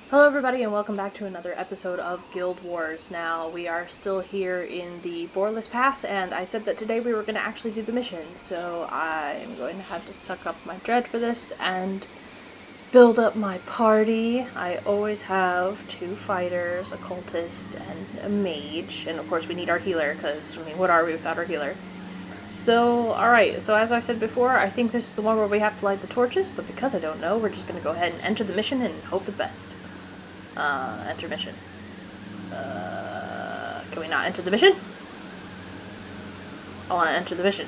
Hello everybody and welcome back to another episode of Guild Wars. Now, we are still here in the Borlis Pass, and I said that today we were going to actually do the mission, so I'm going to have to suck up my dread for this and build up my party. I always have 2 fighters, a cultist, and a mage, and of course we need our healer, because, I mean, what are we without our healer? So, alright, so as I said before, I think this is the one where we have to light the torches, but because I don't know, we're just going to go ahead and enter the mission and hope for the best. Enter mission. Can we not enter the mission? I want to enter the mission.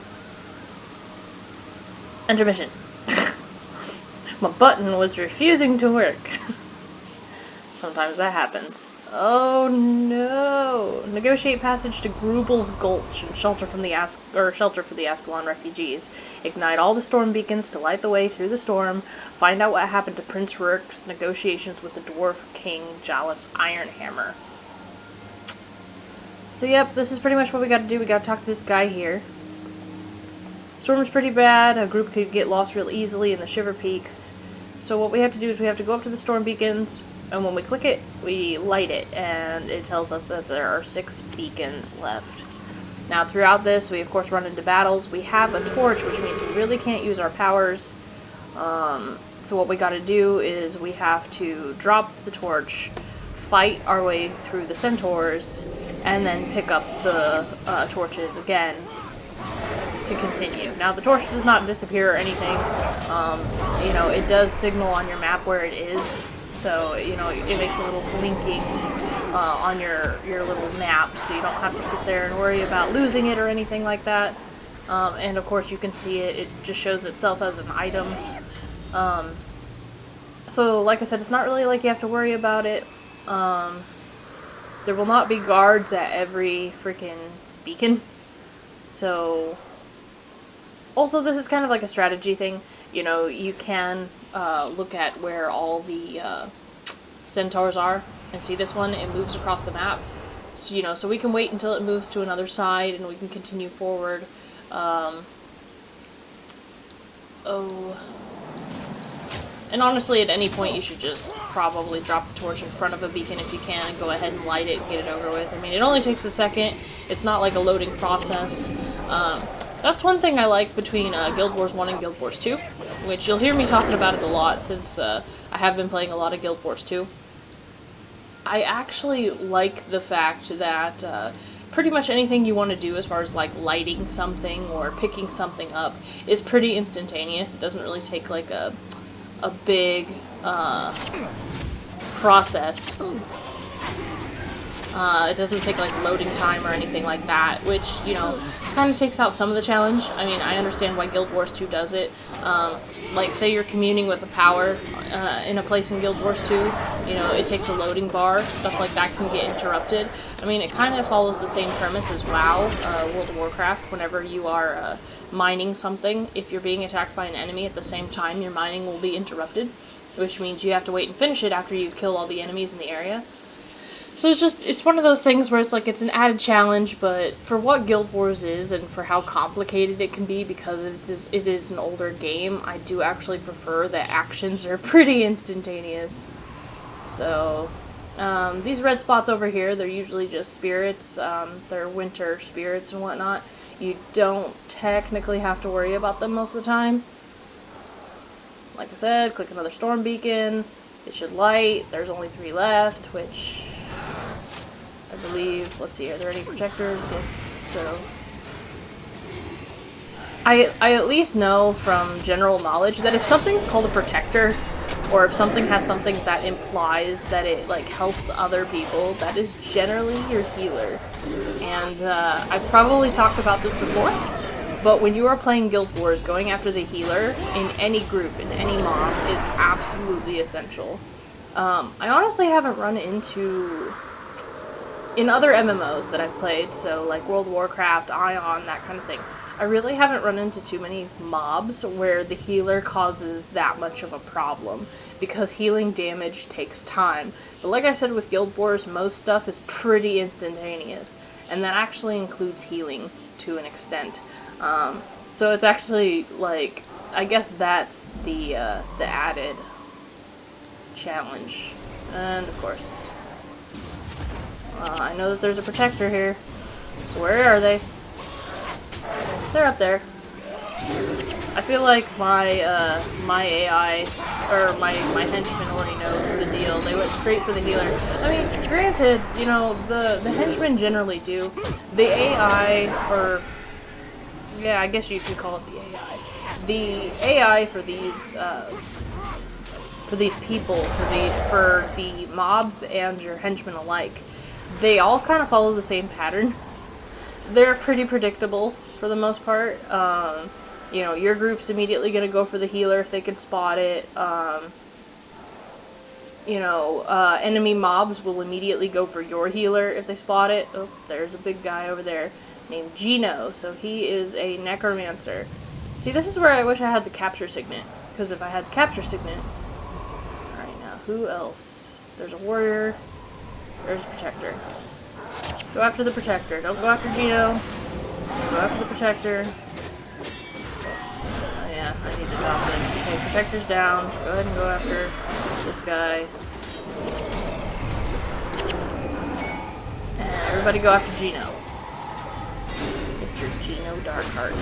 Enter mission. My button was refusing to work. Sometimes that happens. Oh no! Negotiate passage to Grubel's Gulch and shelter for the Ascalon refugees. Ignite all the storm beacons to light the way through the storm. Find out what happened to Prince Rourke's negotiations with the Dwarf King Jalis Ironhammer. So yep, this is pretty much what we gotta do. We gotta talk to this guy here. Storm's pretty bad. A group could get lost real easily in the Shiverpeaks. So what we have to do is we have to go up to the storm beacons, and when we click it, we light it, and it tells us that there are 6 beacons left. Now, throughout this, we of course run into battles. We have a torch, which means we really can't use our powers. So what we gotta do is we have to drop the torch, fight our way through the centaurs, and then pick up the torches again to continue. Now, the torch does not disappear or anything. You know, it does signal on your map where it is. So, you know, it makes a little blinking on your little map, so you don't have to sit there and worry about losing it or anything like that. And of course you can see it, it just shows itself as an item. So like I said, it's not really like you have to worry about it. There will not be guards at every freaking beacon. So, also this is kind of like a strategy thing. You know, you can look at where all the centaurs are, and see this one, it moves across the map. So, you know, so we can wait until it moves to another side, and we can continue forward. And honestly, at any point, you should just probably drop the torch in front of a beacon if you can, and go ahead and light it and get it over with. I mean, it only takes a second. It's not like a loading process. That's one thing I like between Guild Wars 1 and Guild Wars 2, which you'll hear me talking about it a lot since I have been playing a lot of Guild Wars 2. I actually like the fact that pretty much anything you want to do as far as like lighting something or picking something up is pretty instantaneous. It doesn't really take like a big process. It doesn't take like loading time or anything like that, which, you know, kind of takes out some of the challenge. I mean, I understand why Guild Wars 2 does it. Like, say you're communing with a power in a place in Guild Wars 2, you know, it takes a loading bar, stuff like that can get interrupted. I mean, it kind of follows the same premise as WoW, World of Warcraft. Whenever you are mining something, if you're being attacked by an enemy at the same time, your mining will be interrupted, which means you have to wait and finish it after you've killed all the enemies in the area. So it's one of those things where it's like it's an added challenge, but for what Guild Wars is and for how complicated it can be, because it is an older game, I do actually prefer that actions are pretty instantaneous. So, these red spots over here, they're usually just spirits. They're winter spirits and whatnot. You don't technically have to worry about them most of the time. Like I said, click another storm beacon. It should light. There's only 3 left, which I believe, let's see, are there any protectors? Yes, so I at least know from general knowledge that if something's called a protector, or if something has something that implies that it like helps other people, that is generally your healer. And I've probably talked about this before, but when you are playing Guild Wars, going after the healer in any group, in any mob, is absolutely essential. I honestly haven't run into, in other MMOs that I've played, so like World of Warcraft, Ion, that kind of thing, I really haven't run into too many mobs where the healer causes that much of a problem, because healing damage takes time. But like I said with Guild Wars, most stuff is pretty instantaneous, and that actually includes healing to an extent. So it's actually like, I guess that's the added challenge And of course. I know that there's a protector here. So where are they? They're up there. I feel like my my AI or my henchmen already know the deal. They went straight for the healer. I mean, granted, you know, the henchmen generally do. The AI, or yeah, I guess you could call it the AI. The AI for these people, for the mobs and your henchmen alike, they all kind of follow the same pattern. They're pretty predictable for the most part. You know, your group's immediately going to go for the healer if they can spot it. You know, enemy mobs will immediately go for your healer if they spot it. Oh, there's a big guy over there named Gino. So he is a necromancer. See, this is where I wish I had the capture signet. Because if I had the capture signet... Alright, now, who else? There's a warrior. There's a protector. Go after the protector. Don't go after Gino. Go after the protector. Oh yeah, I need to drop this. Okay, protector's down. Go ahead and go after this guy. And everybody go after Gino. Mr. Gino Darkheart.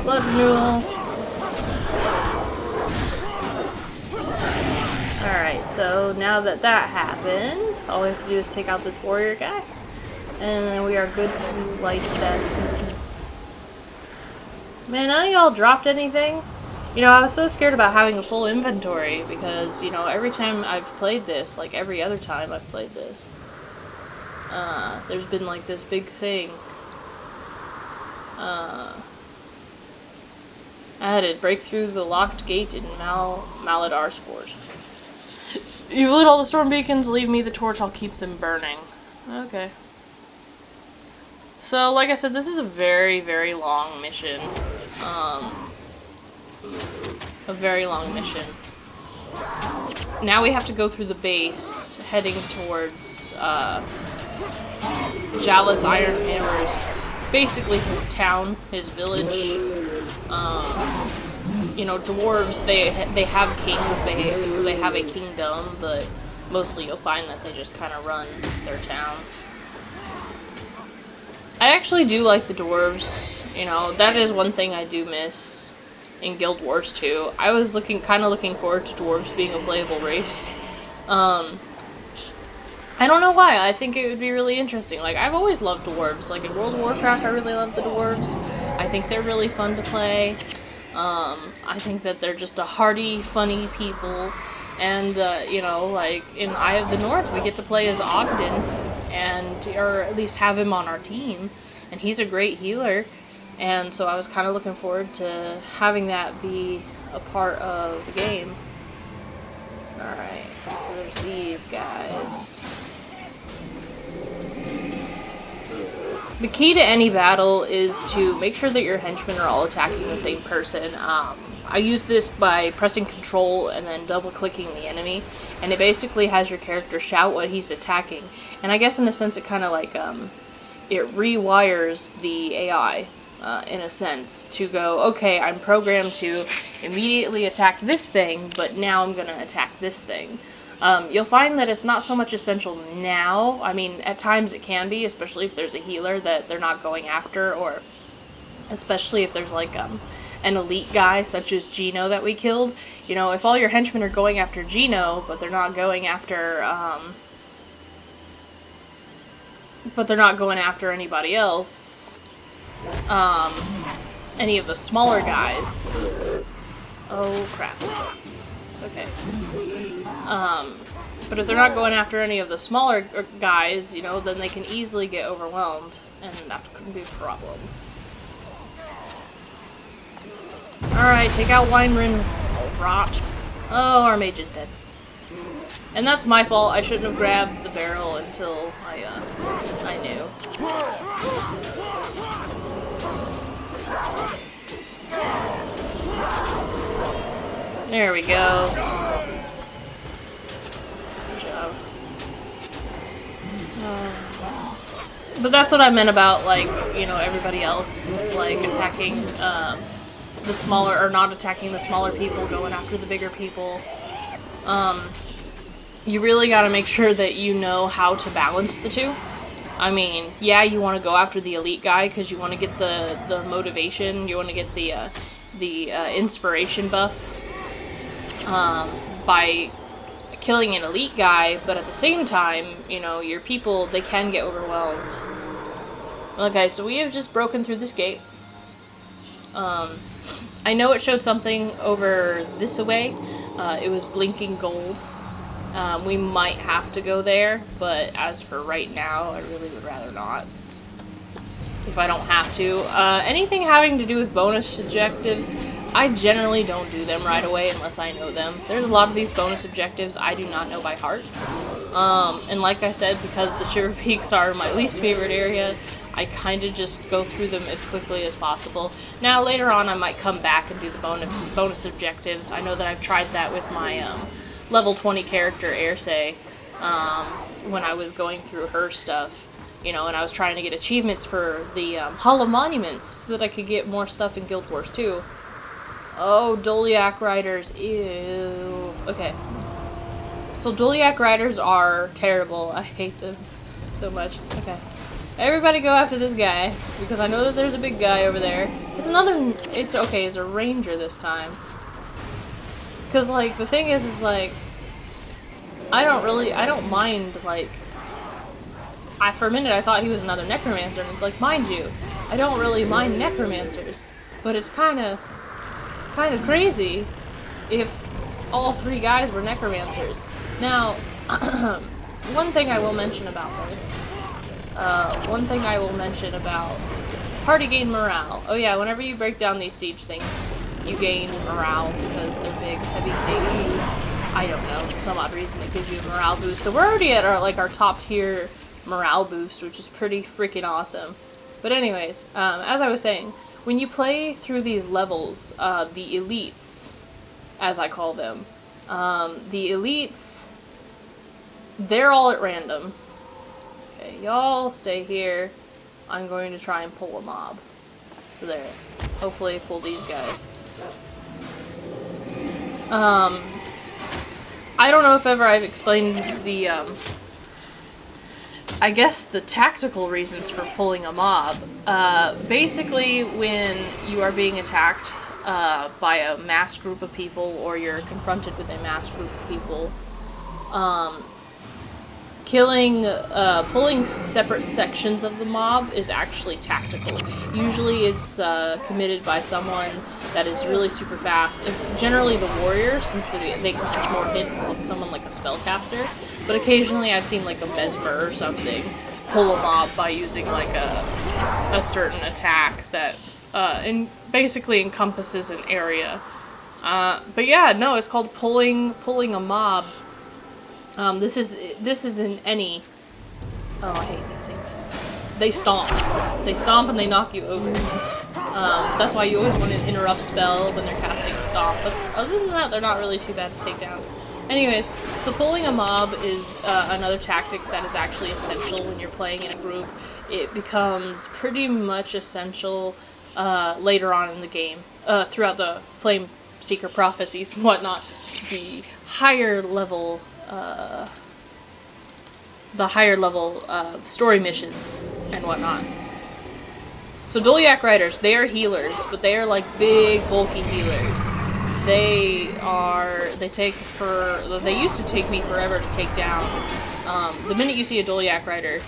Blood renewal. Alright, so now that that happened, all we have to do is take out this warrior guy, and then we are good to light that PT. Man, none of y'all dropped anything? You know, I was so scared about having a full inventory, because, you know, every time I've played this, like every other time I've played this, there's been like this big thing. I had to break through the locked gate in Maladar Sport. You've lit all the storm beacons, leave me the torch, I'll keep them burning. Okay. So, like I said, this is a very, very long mission. A very long mission. Now we have to go through the base, heading towards, Jalis Ironhammer's, basically his town, his village. You know, dwarves, they have kings, so they have a kingdom, but mostly you'll find that they just kind of run their towns. I actually do like the dwarves, you know, that is one thing I do miss in Guild Wars 2. I was kind of looking forward to dwarves being a playable race. I don't know why, I think it would be really interesting. Like, I've always loved dwarves. Like, in World of Warcraft, I really love the dwarves. I think they're really fun to play. I think that they're just a hearty, funny people. And, you know, like, in Eye of the North, we get to play as Ogden, or at least have him on our team. And he's a great healer. And so I was kind of looking forward to having that be a part of the game. Alright, so there's these guys. The key to any battle is to make sure that your henchmen are all attacking the same person. I use this by pressing Control and then double-clicking the enemy, and it basically has your character shout what he's attacking. And I guess in a sense it kind of like, it rewires the AI, in a sense, to go, okay, I'm programmed to immediately attack this thing, but now I'm going to attack this thing. You'll find that it's not so much essential now. I mean, at times it can be, especially if there's a healer that they're not going after, or especially if there's like an elite guy such as Gino that we killed. You know, if all your henchmen are going after Gino, but they're not going after anybody else, any of the smaller guys. Oh crap. Okay. But if they're not going after any of the smaller guys, you know, then they can easily get overwhelmed, and that could be a problem. Alright, take out Weinrin. Oh, rot. Oh, our mage is dead. And that's my fault. I shouldn't have grabbed the barrel until I knew. There we go. Good job. But that's what I meant about, like, you know, everybody else, like, attacking the smaller, or not attacking the smaller people, going after the bigger people. You really gotta make sure that you know how to balance the two. I mean, yeah, you want to go after the elite guy because you want to get the motivation, you want to get the inspiration buff by killing an elite guy, but at the same time, you know, your people, they can get overwhelmed. Okay, so we have just broken through this gate. I know it showed something over this way. It was blinking gold. We might have to go there, but as for right now, I really would rather not. If I don't have to. Anything having to do with bonus objectives, I generally don't do them right away unless I know them. There's a lot of these bonus objectives I do not know by heart. And like I said, because the Shiverpeaks are my least favorite area, I kind of just go through them as quickly as possible. Now, later on, I might come back and do the bonus objectives. I know that I've tried that with my level 20 character, Airse, when I was going through her stuff. You know, and I was trying to get achievements for the Hollow Monuments so that I could get more stuff in Guild Wars 2. Oh, Doliak Riders. Ew. Okay. So Doliak Riders are terrible. I hate them so much. Okay. Everybody go after this guy, because I know that there's a big guy over there. It's okay, it's a ranger this time. Because, like, the thing is like, I don't mind, like, for a minute I thought he was another necromancer, and it's like, mind you, I don't really mind necromancers, but it's kind of crazy if all three guys were necromancers. Now, one thing I will mention about this, party gain morale. Oh yeah, whenever you break down these siege things, you gain morale because they're big, heavy things. I don't know, for some odd reason it gives you a morale boost. So we're already at our top tier morale boost, which is pretty freaking awesome. But anyways, as I was saying, when you play through these levels, the elites, as I call them, the elites, they're all at random. Okay, y'all stay here. I'm going to try and pull a mob. So there. Hopefully pull these guys. I don't know if ever I've explained the, I guess the tactical reasons for pulling a mob. Basically, when you are being attacked by a mass group of people, or you're confronted with a mass group of people, pulling separate sections of the mob is actually tactical. Usually it's committed by someone that is really super fast. It's generally the warrior, since they can take more hits than someone like a spellcaster. But occasionally I've seen like a mesmer or something pull a mob by using like a certain attack that basically encompasses an area. But yeah, no, it's called pulling a mob. This isn't any. Oh, I hate these things. They stomp and they knock you over. That's why you always want to interrupt spell when they're casting stomp. But other than that, they're not really too bad to take down. Anyways, so pulling a mob is another tactic that is actually essential when you're playing in a group. It becomes pretty much essential later on in the game, throughout the Flame Seeker prophecies and whatnot. The higher level story missions and whatnot. So Doliak Riders, they are healers, but they are like big, bulky healers. They used to take me forever to take down. The minute you see a Doliak Rider,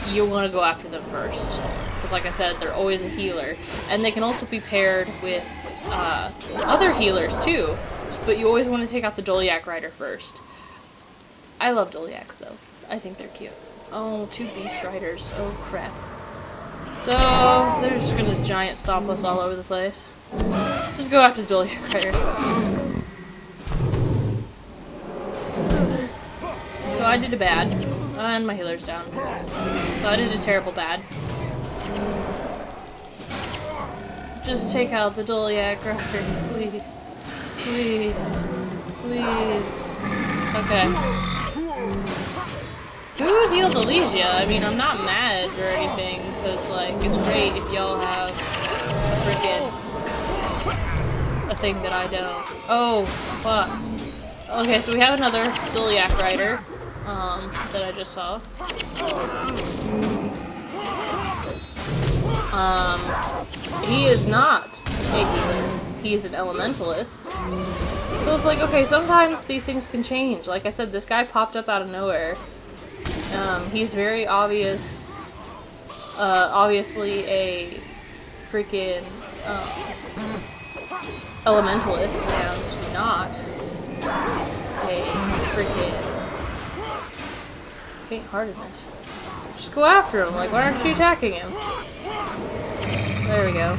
you want to go after them first. Because like I said, they're always a healer. And they can also be paired with other healers too, but you always want to take out the Doliak Rider first. I love Doliaks though. I think they're cute. Oh, 2 Beast Riders. Oh crap. So, they're just gonna giant stomp us all over the place. Just go after Doliak Rider. So I did a bad, and my healer's down. So I did a terrible bad. Just take out the Doliak Rider, please. Please. Please. Okay. Who healed Elysia? I mean, I'm not mad or anything, because, like, it's great if y'all have freaking a thing that I don't. Oh, fuck. Okay, so we have another Doliac rider that I just saw. He is not a healer. He is an elementalist. So it's like, okay, sometimes these things can change. Like I said, this guy popped up out of nowhere. He's very obviously a freaking elementalist and not a freaking faint-heartedness. Just go after him. Like, why aren't you attacking him? There we go.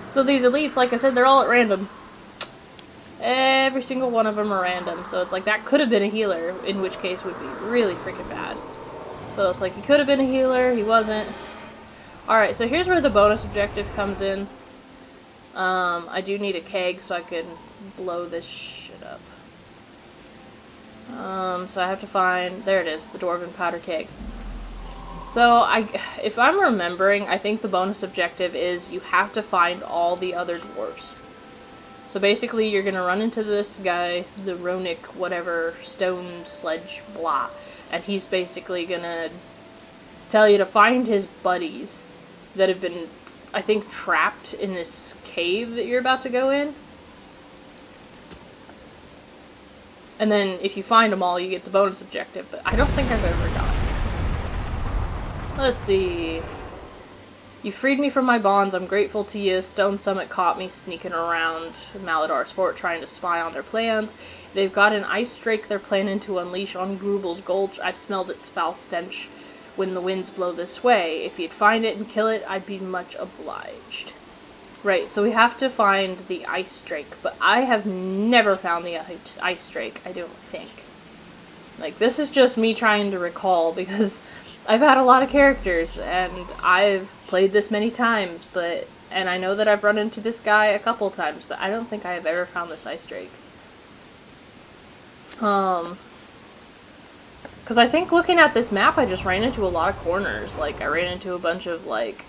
So these elites, like I said, they're all at random. Every single one of them are random. So it's like, that could have been a healer, in which case would be really freaking bad. So it's like, he could have been a healer, he wasn't. Alright, so here's where the bonus objective comes in. I do need a keg so I can blow this shit up. So I have to find, there it is, the Dwarven Powder Keg. So, if I'm remembering, I think the bonus objective is you have to find all the other dwarves. So basically, you're gonna run into this guy, the Ronic, whatever, stone sledge, blah, and he's basically gonna tell you to find his buddies that have been, I think, trapped in this cave that you're about to go in. And then, if you find them all, you get the bonus objective, but I don't think I've ever done it. Let's see. You freed me from my bonds. I'm grateful to you. Stone Summit caught me sneaking around Maladar's fort trying to spy on their plans. They've got an ice drake they're planning to unleash on Grubbel's Gulch. I've smelled its foul stench when the winds blow this way. If you'd find it and kill it, I'd be much obliged. Right, so we have to find the ice drake, but I have never found the ice drake, I don't think. Like, this is just me trying to recall, because I've had a lot of characters, and I've played this many times, and I know that I've run into this guy a couple times, but I don't think I have ever found this ice drake. Because I think looking at this map, I just ran into a lot of corners. Like, I ran into a bunch of, like,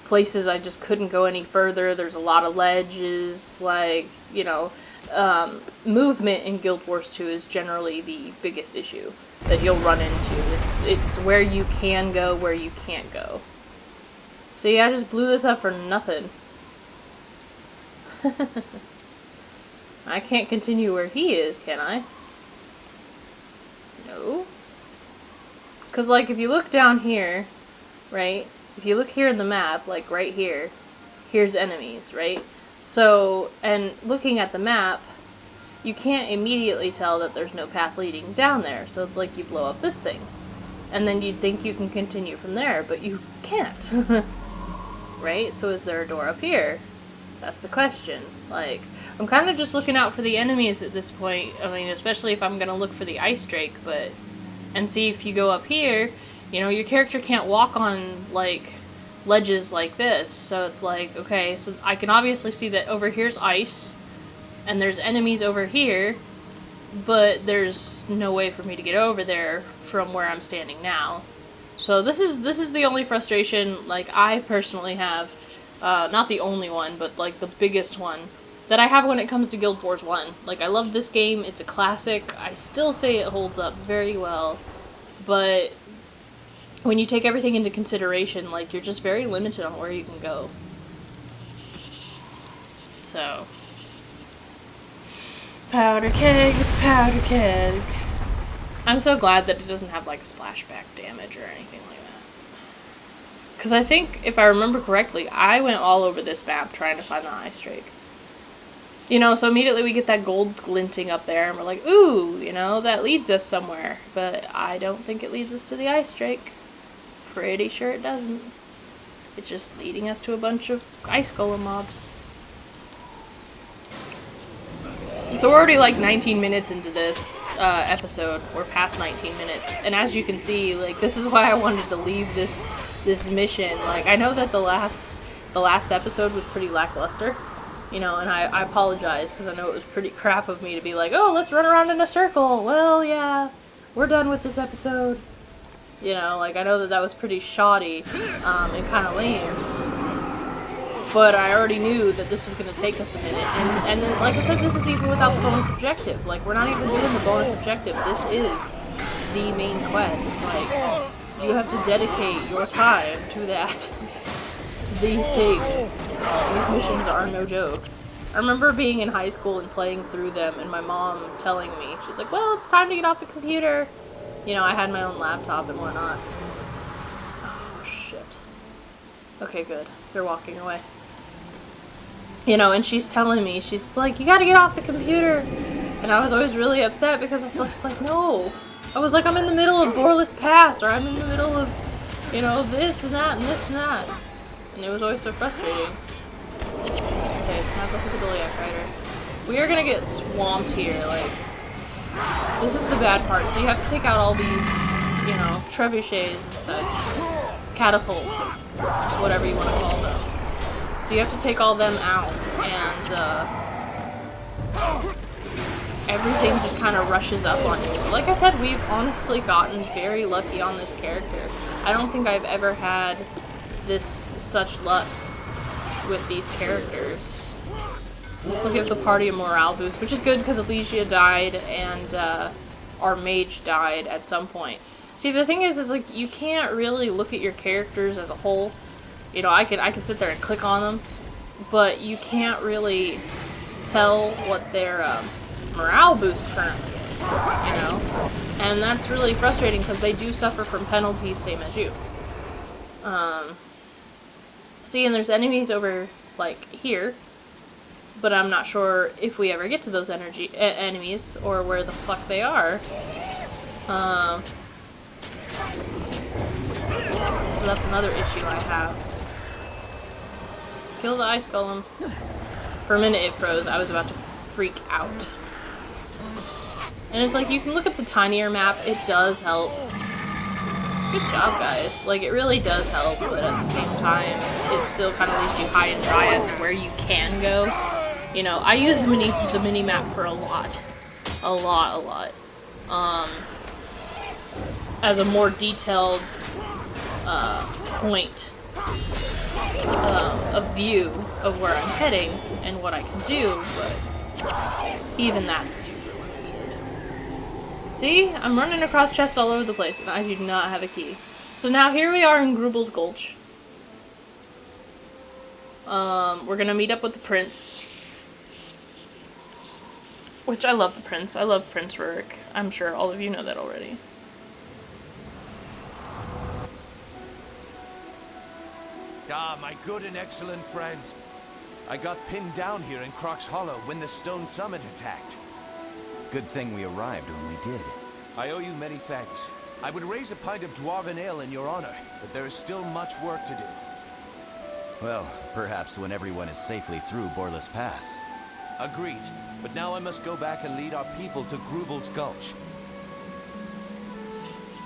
places I just couldn't go any further. There's a lot of ledges, like, you know, movement in Guild Wars 2 is generally the biggest issue that you'll run into. It's where you can go, where you can't go. So yeah, I just blew this up for nothing. I can't continue where he is, can I? No. Because, like, if you look down here, right? If you look here in the map, like right here, here's enemies, right? So, and looking at the map, you can't immediately tell that there's no path leading down there. So it's like you blow up this thing. And then you'd think you can continue from there, but you can't. Right? So is there a door up here? That's the question. Like, I'm kind of just looking out for the enemies at this point. I mean, especially if I'm going to look for the ice drake, but... And see, if you go up here, you know, your character can't walk on, like, ledges like this. So it's like, okay, so I can obviously see that over here's ice, and there's enemies over here, but there's no way for me to get over there from where I'm standing now. So this is the only frustration, like, I personally have, not the only one, but, like, the biggest one that I have when it comes to Guild Wars 1. Like, I love this game, it's a classic, I still say it holds up very well, but when you take everything into consideration, like, you're just very limited on where you can go. So, powder keg, powder keg. I'm so glad that it doesn't have, like, splashback damage or anything like that. Because I think, if I remember correctly, I went all over this map trying to find the ice drake. You know, so immediately we get that gold glinting up there, and we're like, ooh, you know, that leads us somewhere. But I don't think it leads us to the ice drake. Pretty sure it doesn't. It's just leading us to a bunch of ice golem mobs. So we're already like 19 minutes into this episode. We're past 19 minutes. And as you can see, like, this is why I wanted to leave this mission. Like, I know that the last episode was pretty lackluster. You know, and I apologize, because I know it was pretty crap of me to be like, oh, let's run around in a circle. Well, yeah, we're done with this episode. You know, like, I know that was pretty shoddy, and kind of lame. But I already knew that this was going to take us a minute. And then, like I said, this is even without the bonus objective. Like, we're not even doing the bonus objective. This is the main quest. Like, you have to dedicate your time to that. To these things. These missions are no joke. I remember being in high school and playing through them, and my mom telling me, she's like, well, it's time to get off the computer. You know, I had my own laptop and whatnot. Oh, shit. Okay, good. They're walking away. You know, and she's telling me, she's like, you gotta get off the computer. And I was always really upset because I was just like, no. I was like, I'm in the middle of Borlis Pass, or I'm in the middle of, you know, this and that and this and that. And it was always so frustrating. Okay, now go for the Goliath Rider. We are gonna get swamped here, like, this is the bad part. So you have to take out all these, you know, trebuchets and such. Catapults. Whatever you want to call them. So you have to take all them out, and, everything just kind of rushes up on you. Like I said, we've honestly gotten very lucky on this character. I don't think I've ever had such luck with these characters. Also give the party a morale boost, which is good because Elysia died and our mage died at some point. See, the thing is like, you can't really look at your characters as a whole. You know, I can sit there and click on them, but you can't really tell what their morale boost currently is, you know? And that's really frustrating because they do suffer from penalties, same as you. See, and there's enemies over, like, here, but I'm not sure if we ever get to those enemies or where the fuck they are. So that's another issue I have. Kill the ice golem. For a minute it froze. I was about to freak out. And it's like, you can look at the tinier map. It does help. Good job, guys. Like, it really does help, but at the same time, it still kind of leaves you high and dry as to where you can go. You know, I use the mini map for a lot. As a more detailed point of view of where I'm heading and what I can do, but even that's super limited. See? I'm running across chests all over the place and I do not have a key. So now here we are in Grubel's Gulch. We're gonna meet up with the prince. Which I love the prince. I love Prince Rurik. I'm sure all of you know that already. Ah, my good and excellent friends. I got pinned down here in Croc's Hollow when the Stone Summit attacked. Good thing we arrived when we did. I owe you many thanks. I would raise a pint of dwarven ale in your honor, but there is still much work to do. Well, perhaps when everyone is safely through Borlis Pass. Agreed. But now I must go back and lead our people to Grubel's Gulch.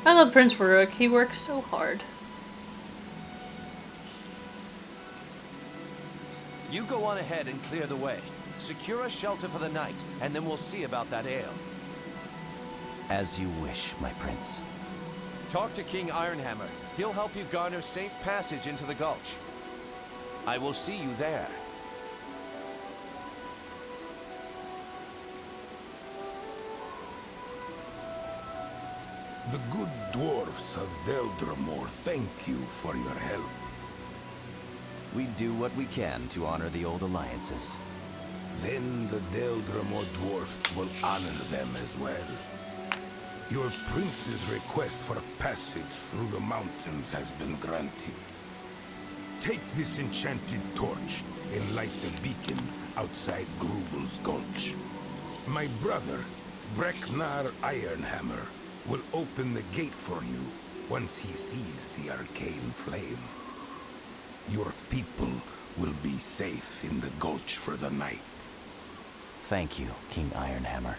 I love Prince Rurik. He works so hard. You go on ahead and clear the way. Secure a shelter for the night, and then we'll see about that ale. As you wish, my prince. Talk to King Ironhammer. He'll help you garner safe passage into the gulch. I will see you there. The good dwarves of Deldrimor thank you for your help. We do what we can to honor the old alliances. Then the Deldrimor Dwarves will honor them as well. Your prince's request for passage through the mountains has been granted. Take this enchanted torch and light the beacon outside Grubel's Gulch. My brother, Breknar Ironhammer, will open the gate for you once he sees the arcane flame. Your people will be safe in the gulch for the night. Thank you, King Ironhammer.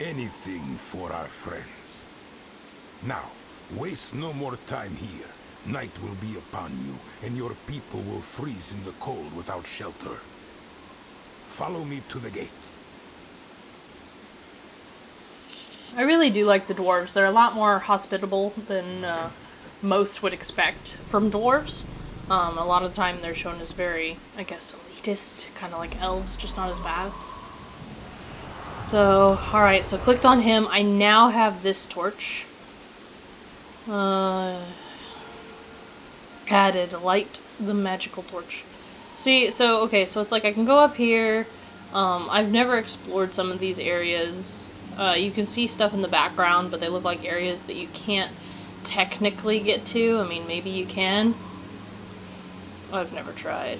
Anything for our friends. Now, waste no more time here. Night will be upon you, and your people will freeze in the cold without shelter. Follow me to the gate. I really do like the dwarves. They're a lot more hospitable than most would expect from dwarves. A lot of the time they're shown as very, I guess, elitist, kind of like elves, just not as bad. So, alright, so clicked on him. I now have this torch. Added, light the magical torch. See, so, okay, so it's like I can go up here. I've never explored some of these areas. You can see stuff in the background, but they look like areas that you can't technically get to. I mean, maybe you can. I've never tried.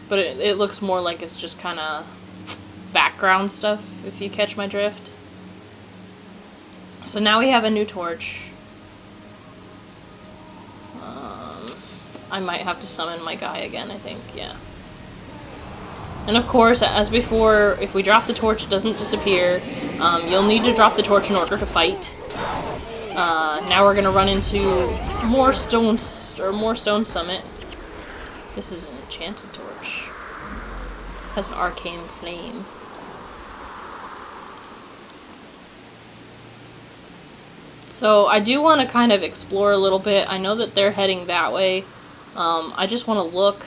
But it looks more like it's just kind of background stuff, if you catch my drift. So now we have a new torch. I might have to summon my guy again, I think, yeah. And of course, as before, if we drop the torch, it doesn't disappear. You'll need to drop the torch in order to fight. Now we're gonna run into more Stone Summit. This is an enchanted torch. Has an arcane flame. So I do want to kind of explore a little bit. I know that they're heading that way. I just want to look.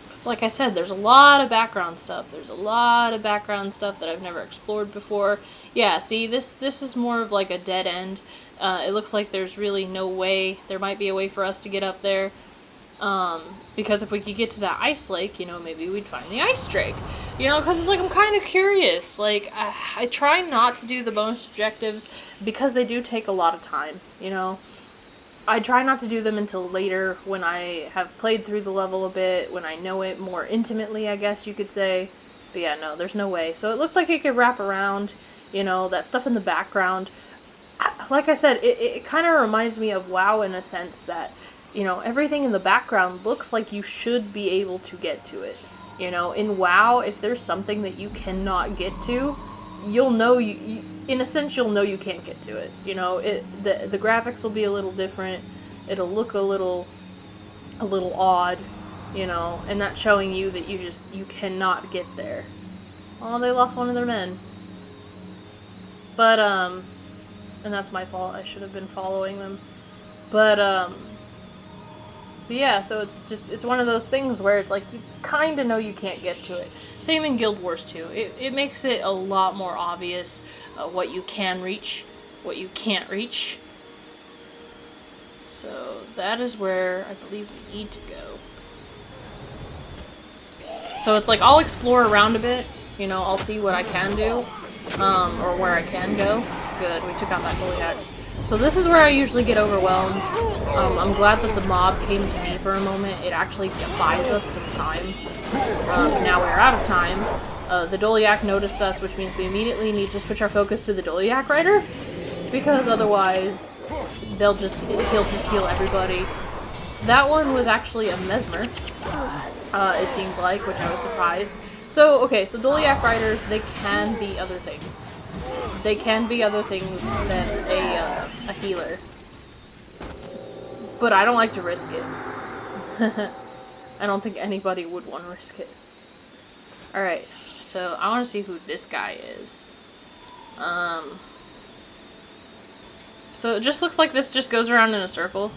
Because like I said, there's a lot of background stuff. There's a lot of background stuff that I've never explored before. Yeah, see, this is more of like a dead end. It looks like there's really no way. There might be a way for us to get up there. Because if we could get to that ice lake, you know, maybe we'd find the ice drake. You know, because it's like, I'm kind of curious. Like, I try not to do the bonus objectives because they do take a lot of time, you know. I try not to do them until later when I have played through the level a bit, when I know it more intimately, I guess you could say. But yeah, no, there's no way. So it looked like it could wrap around, you know, that stuff in the background. Like I said, it kind of reminds me of WoW in a sense that, you know, everything in the background looks like you should be able to get to it. You know, in WoW, if there's something that you cannot get to, you'll know in a sense, you'll know you can't get to it. You know, the graphics will be a little different. It'll look a little odd, you know, and that's showing you that you cannot get there. Oh, they lost one of their men. But, and that's my fault. I should have been following them. But yeah, so it's one of those things where it's like you kind of know you can't get to it. Same in Guild Wars 2. It makes it a lot more obvious what you can reach, what you can't reach. So that is where I believe we need to go. So it's like I'll explore around a bit, you know, I'll see what I can do, or where I can go. Good, we took out that Goliath. So this is where I usually get overwhelmed. I'm glad that the mob came to me for a moment. It actually buys us some time. Now we're out of time. The Doliac noticed us, which means we immediately need to switch our focus to the Doliac Rider, because otherwise he'll just heal everybody. That one was actually a Mesmer, it seemed like, which I was surprised. So, okay, so Doliac Riders, they can be other things. They can be other things than a healer. But I don't like to risk it. I don't think anybody would want to risk it. Alright, so I want to see who this guy is. So it just looks like this just goes around in a circle.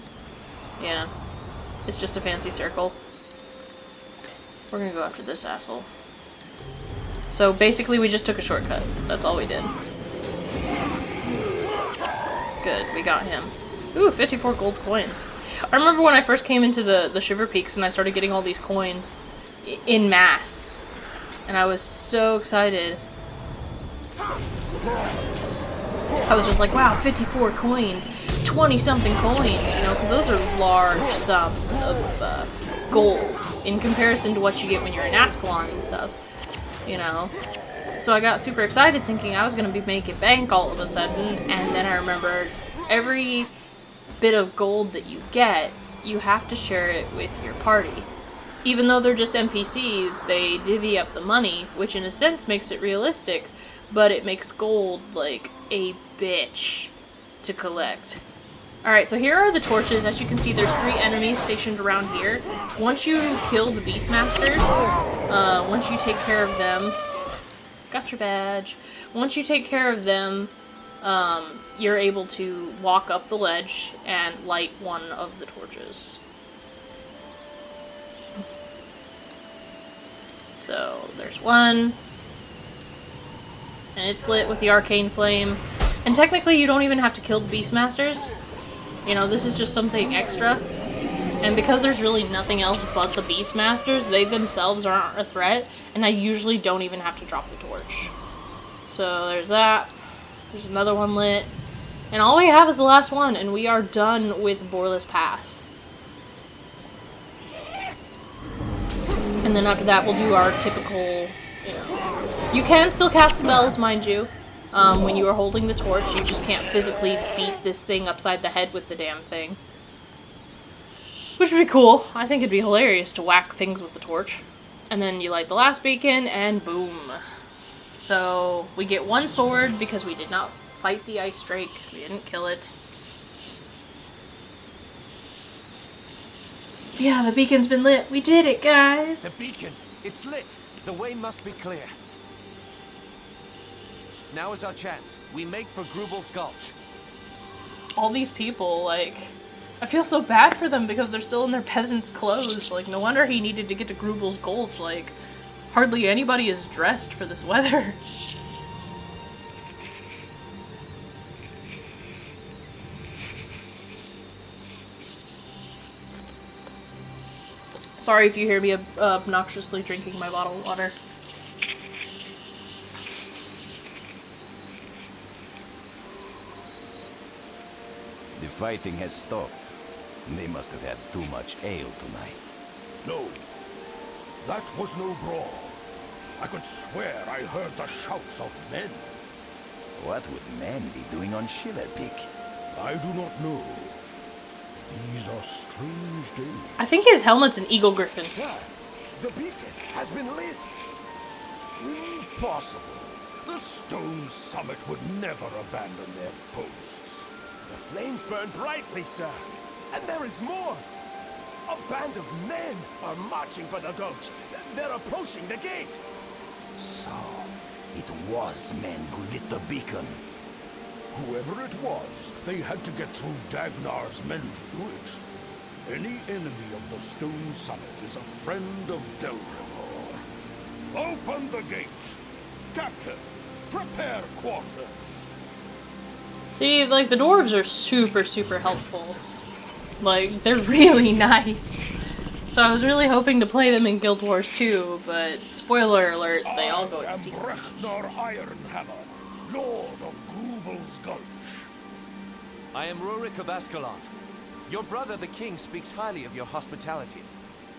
Yeah. It's just a fancy circle. We're gonna go after this asshole. So basically we just took a shortcut. That's all we did. Good, we got him. Ooh, 54 gold coins. I remember when I first came into the Shiverpeaks and I started getting all these coins in mass. And I was so excited. I was just like, wow, 54 coins. 20-something coins, you know, because those are large sums of gold in comparison to what you get when you're in Ascalon and stuff, you know. So I got super excited thinking I was going to be making bank all of a sudden, and then I remembered every bit of gold that you get, you have to share it with your party. Even though they're just NPCs, they divvy up the money, which in a sense makes it realistic, but it makes gold like a bitch to collect. Alright, so here are the torches. As you can see, there's 3 enemies stationed around here. Once you kill the Beastmasters, once you take care of them, got your badge. Once you take care of them, you're able to walk up the ledge and light one of the torches. So there's one, and it's lit with the arcane flame. And technically you don't even have to kill the Beastmasters. You know, this is just something extra. And because there's really nothing else but the Beastmasters, they themselves aren't a threat, and I usually don't even have to drop the torch. So there's that. There's another one lit. And all we have is the last one, and we are done with Borlis Pass. And then after that, we'll do our typical, you know... You can still cast spells, mind you. When you are holding the torch, you just can't physically beat this thing upside the head with the damn thing. Which would be cool. I think it'd be hilarious to whack things with the torch. And then you light the last beacon, and boom. So, we get one sword because we did not fight the ice drake. We didn't kill it. Yeah, the beacon's been lit. We did it, guys! The beacon! It's lit! The way must be clear. Now is our chance. We make for Grubel's Gulch. All these people, like... I feel so bad for them because they're still in their peasant's clothes. Like, no wonder he needed to get to Grubel's Gulch. Like, hardly anybody is dressed for this weather. Sorry if you hear me obnoxiously drinking my bottled water. The fighting has stopped. They must have had too much ale tonight. No, that was no brawl. I could swear I heard the shouts of men. What would men be doing on Shiverpeak? I do not know. These are strange days. I think his helmet's an eagle griffin. Sir, the beacon has been lit. Impossible. The stone summit would never abandon their posts. The flames burn brightly, sir. And there is more. A band of men are marching for the gulch. They're approaching the gate. So, it was men who lit the beacon. Whoever it was, they had to get through Dagnar's men to do it. Any enemy of the stone summit is a friend of Deldrimor. Open the gate! Captain, prepare quarters! See, like, the dwarves are super, super helpful. Like, they're really nice. So I was really hoping to play them in Guild Wars 2, but spoiler alert, they all go extinct. I am Brechnor Ironhammer, Lord of Grubel's Gulch. I am Rurik of Ascalon. Your brother, the king, speaks highly of your hospitality.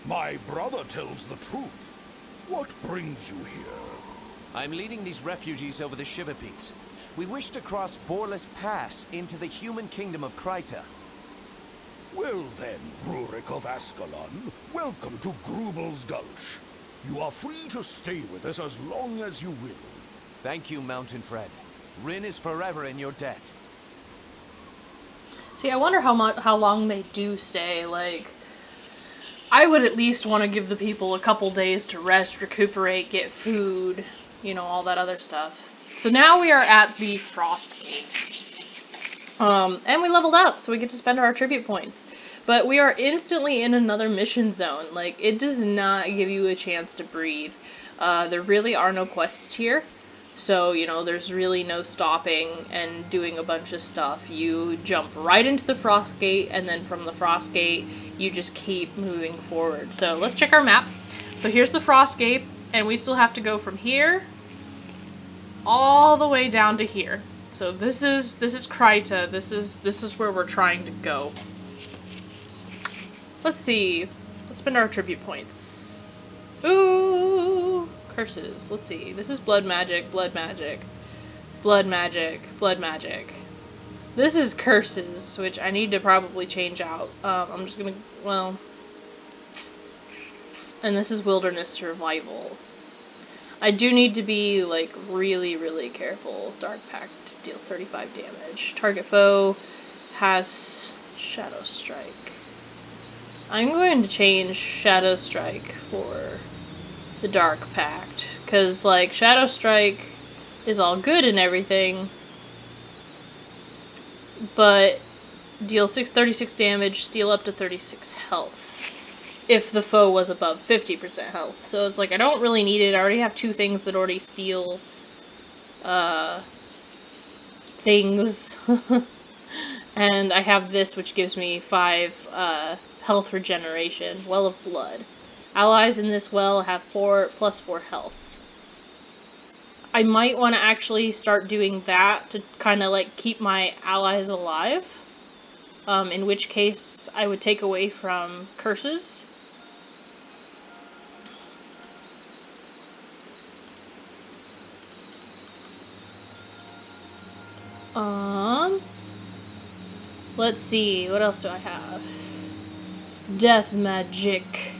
My brother tells the truth. What brings you here? I'm leading these refugees over the Shiverpeaks. We wish to cross Borlis Pass into the human kingdom of Kryta. Well then, Rurik of Ascalon, welcome to Grubel's Gulch. You are free to stay with us as long as you will. Thank you, mountain friend. Rin is forever in your debt. See, I wonder how long they do stay. Like, I would at least want to give the people a couple days to rest, recuperate, get food, you know, all that other stuff. So now we are at the Frost Gate. And we leveled up, so we get to spend our tribute points. But we are instantly in another mission zone. Like, it does not give you a chance to breathe. There really are no quests here. So, you know, there's really no stopping and doing a bunch of stuff. You jump right into the Frost Gate, and then from the Frost Gate, you just keep moving forward. So, let's check our map. So, here's the Frost Gate, and we still have to go from here all the way down to here. So this is Kryta. This is where we're trying to go. Let's see. Let's spend our tribute points. Ooh, curses. Let's see. This is blood magic, blood magic, blood magic, blood magic. This is curses, which I need to probably change out. I'm just gonna, well, and this is wilderness survival. I do need to be, like, really, really careful. Dark Pact, deal 35 damage. Target foe has Shadow Strike. I'm going to change Shadow Strike for the Dark Pact. Because, like, Shadow Strike is all good and everything. but deal 36 damage, steal up to 36 health. If the foe was above 50% health. So it's like, I don't really need it. I already have 2 things that already steal things. And I have this, which gives me 5 health regeneration. Well of Blood. Allies in this well have plus 4 health. I might want to actually start doing that to kind of like keep my allies alive. In which case I would take away from curses. Let's see, what else do I have? Death magic.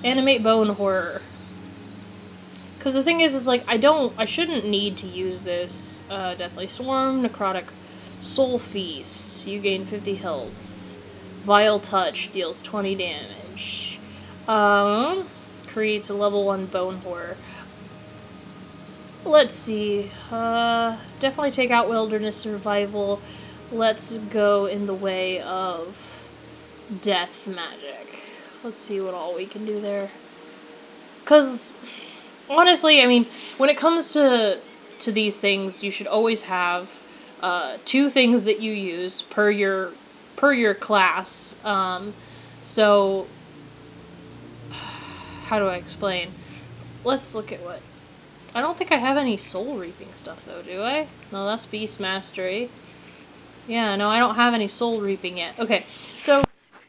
Animate bone horror. Because the thing is like, I shouldn't need to use this. Deathly Swarm, Necrotic Soul Feast. You gain 50 health. Vile Touch deals 20 damage. Creates a level 1 bone horror. Let's see. Definitely take out Wilderness Survival. Let's go in the way of death magic. Let's see what all we can do there. Because, honestly, I mean, when it comes to these things, you should always have 2 things that you use per your class. So, how do I explain? Let's look at what... I don't think I have any soul reaping stuff, though, do I? No, that's Beast Mastery. Yeah, no, I don't have any soul reaping yet. Okay, so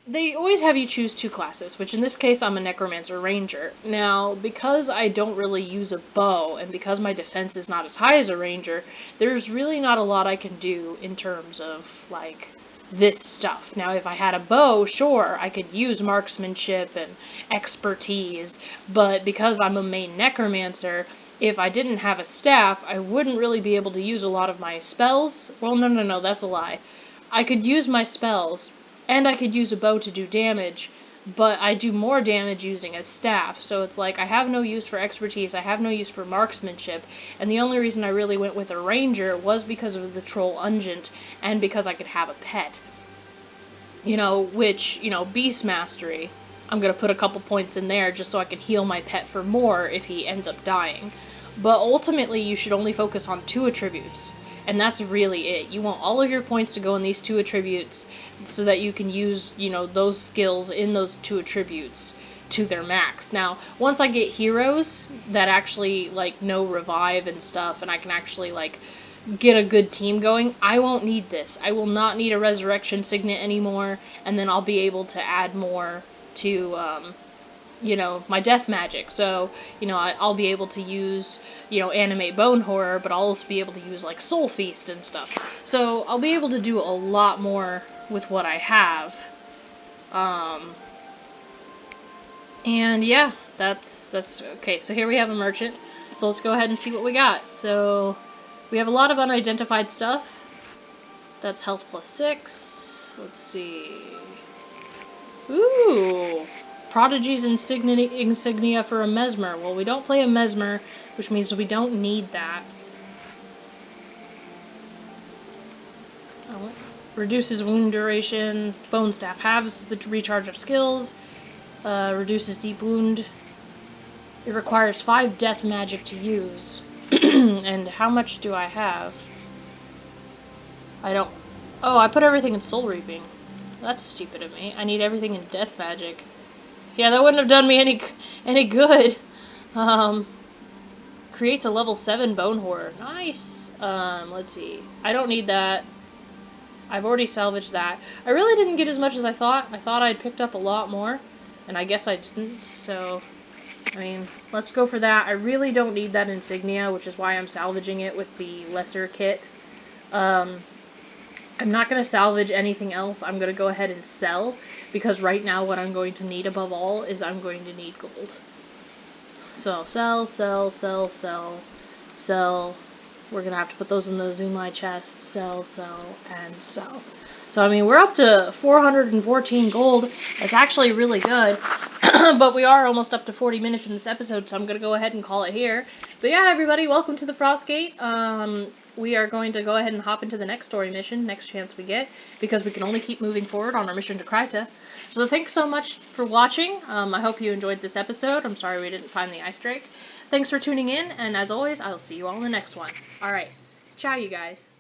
they always have you choose 2 classes, which in this case I'm a Necromancer Ranger. Now, because I don't really use a bow, and because my defense is not as high as a Ranger, there's really not a lot I can do in terms of, like, this stuff. Now, if I had a bow, sure, I could use marksmanship and expertise, but because I'm a main Necromancer, if I didn't have a staff, I wouldn't really be able to use a lot of my spells. Well, no, that's a lie. I could use my spells, and I could use a bow to do damage, but I do more damage using a staff, so it's like, I have no use for expertise, I have no use for marksmanship, and the only reason I really went with a ranger was because of the troll Ungent, and because I could have a pet. You know, which, you know, Beast Mastery, I'm gonna put a couple points in there just so I can heal my pet for more if he ends up dying. But ultimately, you should only focus on 2 attributes, and that's really it. You want all of your points to go in these 2 attributes so that you can use, you know, those skills in those 2 attributes to their max. Now, once I get heroes that actually, like, know revive and stuff, and I can actually, like, get a good team going, I won't need this. I will not need a resurrection signet anymore, and then I'll be able to add more to, you know, my death magic. So, you know, I'll be able to use, you know, animate bone horror, but I'll also be able to use, like, soul feast and stuff. So, I'll be able to do a lot more with what I have. And yeah, that's okay. So here we have a merchant. So let's go ahead and see what we got. So, we have a lot of unidentified stuff. That's health plus 6. Let's see. Ooh! Prodigy's insignia for a Mesmer. Well, we don't play a Mesmer, which means we don't need that. Oh, reduces wound duration. Bone Staff halves the recharge of skills. Reduces deep wound. It requires 5 death magic to use. And how much do I have? I don't... Oh, I put everything in soul reaping. That's stupid of me. I need everything in death magic. Yeah, that wouldn't have done me any good. Creates a level 7 bone horror. Nice. Let's see. I don't need that. I've already salvaged that. I really didn't get as much as I thought. I thought I'd picked up a lot more, and I guess I didn't. So, I mean, let's go for that. I really don't need that insignia, which is why I'm salvaging it with the lesser kit. I'm not going to salvage anything else. I'm going to go ahead and sell, because right now what I'm going to need above all is I'm going to need gold. So, sell, sell, sell, sell, sell. We're going to have to put those in the Zunlai chest. Sell, sell, and sell. So, I mean, we're up to 414 gold. It's actually really good. But we are almost up to 40 minutes in this episode, so I'm going to go ahead and call it here. But yeah, everybody, welcome to the Frostgate. We are going to go ahead and hop into the next story mission, next chance we get, because we can only keep moving forward on our mission to Kryta. So thanks so much for watching. I hope you enjoyed this episode. I'm sorry we didn't find the ice drake. Thanks for tuning in, and as always, I'll see you all in the next one. Alright, ciao you guys.